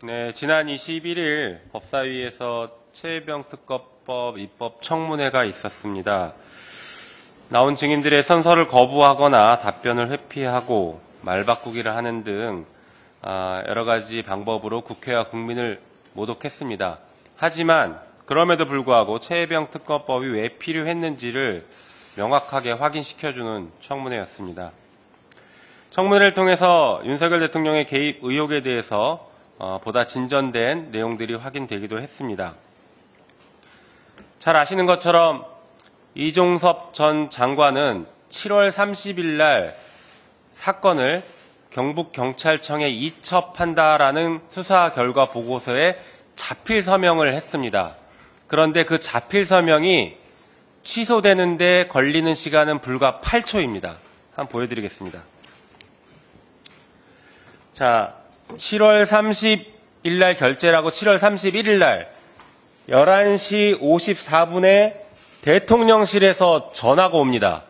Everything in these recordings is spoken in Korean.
네, 지난 21일 법사위에서 최혜병 특검법 입법 청문회가 있었습니다. 나온 증인들의 선서를 거부하거나 답변을 회피하고 말 바꾸기를 하는 등 여러 가지 방법으로 국회와 국민을 모독했습니다. 하지만 그럼에도 불구하고 최혜병 특검법이 왜 필요했는지를 명확하게 확인시켜주는 청문회였습니다. 청문회를 통해서 윤석열 대통령의 개입 의혹에 대해서 보다 진전된 내용들이 확인되기도 했습니다. 잘 아시는 것처럼 이종섭 전 장관은 7월 30일 날 사건을 경북경찰청에 이첩한다라는 수사 결과 보고서에 자필 서명을 했습니다. 그런데 그 자필 서명이 취소되는데 걸리는 시간은 불과 8초입니다. 한번 보여드리겠습니다. 자, 7월 30일 날 결재라고 7월 31일 날 11시 54분에 대통령실에서 전화가 옵니다.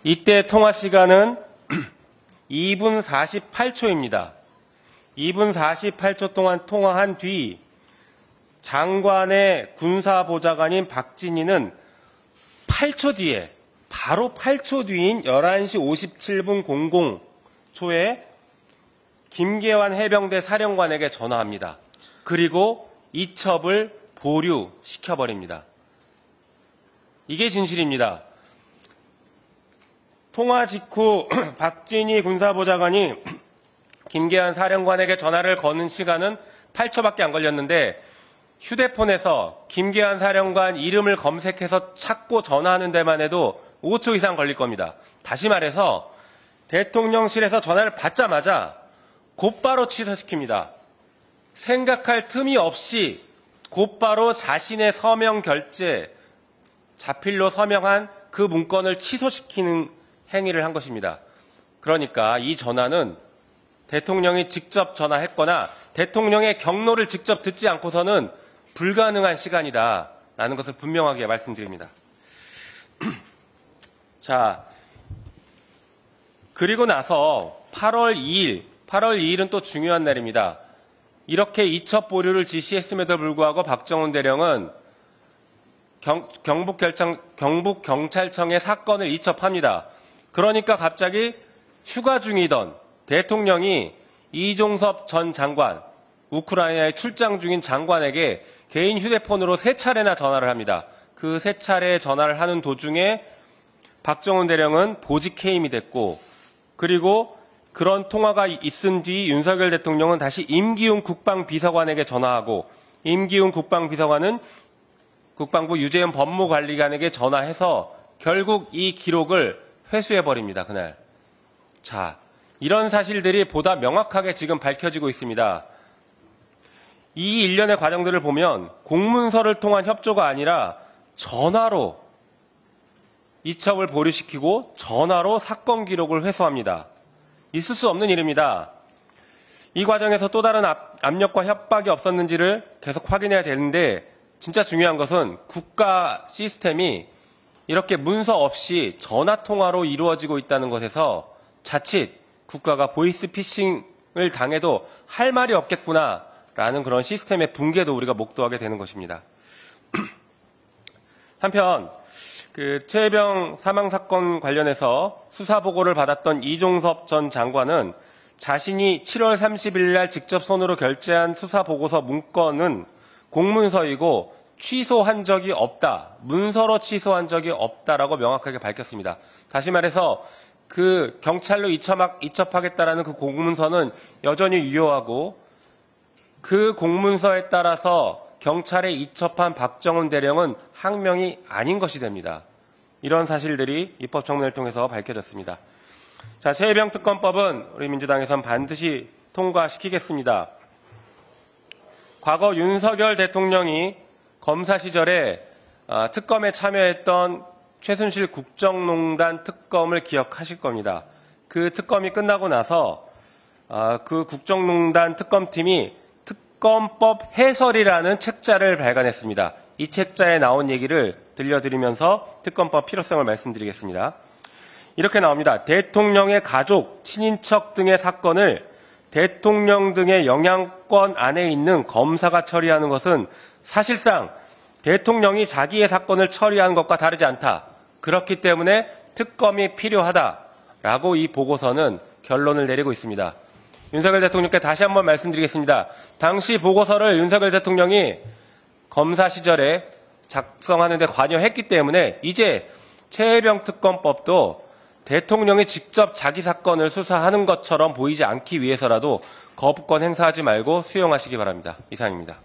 이때 통화 시간은 2분 48초입니다. 2분 48초 동안 통화한 뒤 장관의 군사보좌관인 박진희는 8초 뒤에, 바로 8초 뒤인 11시 57분 00초에 김계환 해병대 사령관에게 전화합니다. 그리고 이첩을 보류시켜버립니다. 이게 진실입니다. 통화 직후 박진희 군사보좌관이 김계환 사령관에게 전화를 거는 시간은 8초밖에 안 걸렸는데 휴대폰에서 김계환 사령관 이름을 검색해서 찾고 전화하는 데만 해도 5초 이상 걸릴 겁니다. 다시 말해서 대통령실에서 전화를 받자마자 곧바로 취소시킵니다. 생각할 틈이 없이 곧바로 자신의 서명 결재, 자필로 서명한 그 문건을 취소시키는 행위를 한 것입니다. 그러니까 이 전화는 대통령이 직접 전화했거나 대통령의 경로를 직접 듣지 않고서는 불가능한 시간이다라는 것을 분명하게 말씀드립니다. 자, 그리고 나서 8월 2일은 또 중요한 날입니다. 이렇게 이첩 보류를 지시했음에도 불구하고 박정훈 대령은 경북경찰청에 사건을 이첩합니다. 그러니까 갑자기 휴가 중이던 대통령이 이종섭 전 장관, 우크라이나에 출장 중인 장관에게 개인 휴대폰으로 3차례나 전화를 합니다. 그 3차례 전화를 하는 도중에 박정훈 대령은 보직 해임이 됐고, 그리고 그런 통화가 있은 뒤 윤석열 대통령은 다시 임기훈 국방비서관에게 전화하고, 임기훈 국방비서관은 국방부 유재현 법무관리관에게 전화해서 결국 이 기록을 회수해버립니다. 그날. 자, 이런 사실들이 보다 명확하게 지금 밝혀지고 있습니다. 이 일련의 과정들을 보면 공문서를 통한 협조가 아니라 전화로 이첩을 보류시키고 전화로 사건 기록을 회수합니다. 있을 수 없는 일입니다. 이 과정에서 또 다른 압력과 협박이 없었는지를 계속 확인해야 되는데, 진짜 중요한 것은 국가 시스템이 이렇게 문서 없이 전화통화로 이루어지고 있다는 것에서 자칫 국가가 보이스피싱을 당해도 할 말이 없겠구나라는 그런 시스템의 붕괴도 우리가 목도하게 되는 것입니다. 한편 최혜병 사망사건 관련해서 수사보고를 받았던 이종섭 전 장관은 자신이 7월 30일 날 직접 손으로 결재한 수사보고서 문건은 공문서이고 취소한 적이 없다. 문서로 취소한 적이 없다라고 명확하게 밝혔습니다. 다시 말해서 그 경찰로 이첩하겠다라는 그 공문서는 여전히 유효하고, 그 공문서에 따라서 경찰에 이첩한 박정훈 대령은 항명이 아닌 것이 됩니다. 이런 사실들이 입법청문회를 통해서 밝혀졌습니다. 자, 최혜병 특검법은 우리 민주당에선 반드시 통과시키겠습니다. 과거 윤석열 대통령이 검사 시절에 특검에 참여했던 최순실 국정농단 특검을 기억하실 겁니다. 그 특검이 끝나고 나서 그 국정농단 특검팀이 특검법 해설이라는 책자를 발간했습니다. 이 책자에 나온 얘기를 들려드리면서 특검법 필요성을 말씀드리겠습니다. 이렇게 나옵니다. 대통령의 가족, 친인척 등의 사건을 대통령 등의 영향권 안에 있는 검사가 처리하는 것은 사실상 대통령이 자기의 사건을 처리하는 것과 다르지 않다. 그렇기 때문에 특검이 필요하다라고 이 보고서는 결론을 내리고 있습니다. 윤석열 대통령께 다시 한번 말씀드리겠습니다. 당시 보고서를 윤석열 대통령이 검사 시절에 작성하는 데 관여했기 때문에 이제 최혜병 특검법도 대통령이 직접 자기 사건을 수사하는 것처럼 보이지 않기 위해서라도 거부권 행사하지 말고 수용하시기 바랍니다. 이상입니다.